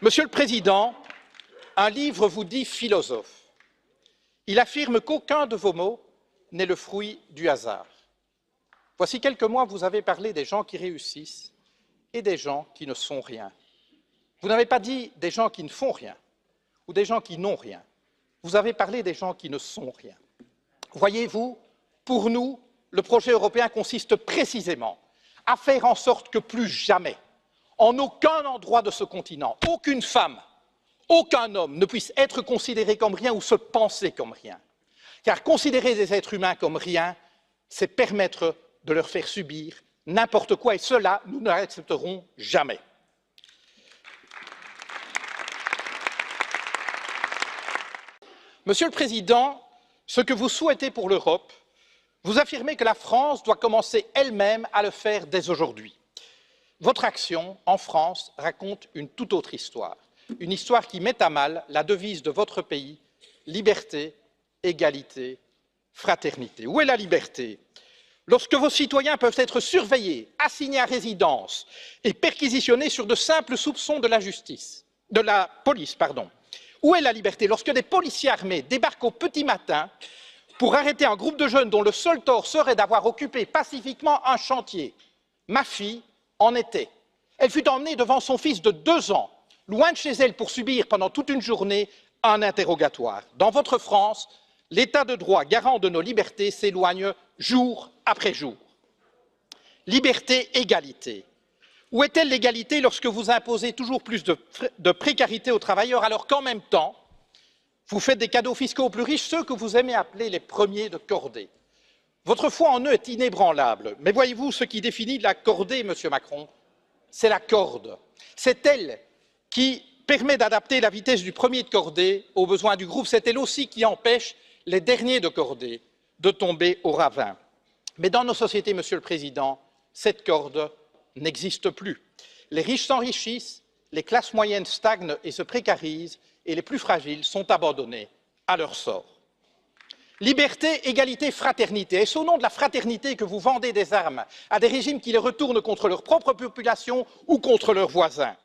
Monsieur le Président, un livre vous dit philosophe. Il affirme qu'aucun de vos mots n'est le fruit du hasard. Voici quelques mois, vous avez parlé des gens qui réussissent et des gens qui ne sont rien. Vous n'avez pas dit des gens qui ne font rien ou des gens qui n'ont rien. Vous avez parlé des gens qui ne sont rien. Voyez-vous, pour nous, le projet européen consiste précisément à faire en sorte que plus jamais, en aucun endroit de ce continent, aucune femme, aucun homme ne puisse être considéré comme rien ou se penser comme rien. Car considérer des êtres humains comme rien, c'est permettre de leur faire subir n'importe quoi, et cela, nous ne l'accepterons jamais. Monsieur le Président, ce que vous souhaitez pour l'Europe, vous affirmez que la France doit commencer elle-même à le faire dès aujourd'hui. Votre action en France raconte une toute autre histoire, une histoire qui met à mal la devise de votre pays, liberté, égalité, fraternité. Où est la liberté? Lorsque vos citoyens peuvent être surveillés, assignés à résidence et perquisitionnés sur de simples soupçons de la police. Où est la liberté lorsque des policiers armés débarquent au petit matin pour arrêter un groupe de jeunes dont le seul tort serait d'avoir occupé pacifiquement un chantier? Ma fille en était. Elle fut emmenée devant son fils de 2 ans, loin de chez elle pour subir pendant toute une journée un interrogatoire. Dans votre France, l'état de droit garant de nos libertés s'éloigne jour après jour. Liberté, égalité. Où est-elle l'égalité lorsque vous imposez toujours plus de précarité aux travailleurs alors qu'en même temps, vous faites des cadeaux fiscaux aux plus riches, ceux que vous aimez appeler les premiers de cordée? Votre foi en eux est inébranlable, mais voyez-vous, ce qui définit la cordée, Monsieur Macron, c'est la corde. C'est elle qui permet d'adapter la vitesse du premier de cordée aux besoins du groupe. C'est elle aussi qui empêche les derniers de cordée de tomber au ravin. Mais dans nos sociétés, Monsieur le Président, cette corde n'existe plus. Les riches s'enrichissent, les classes moyennes stagnent et se précarisent, et les plus fragiles sont abandonnés à leur sort. Liberté, égalité, fraternité. Est-ce au nom de la fraternité que vous vendez des armes à des régimes qui les retournent contre leur propre population ou contre leurs voisins?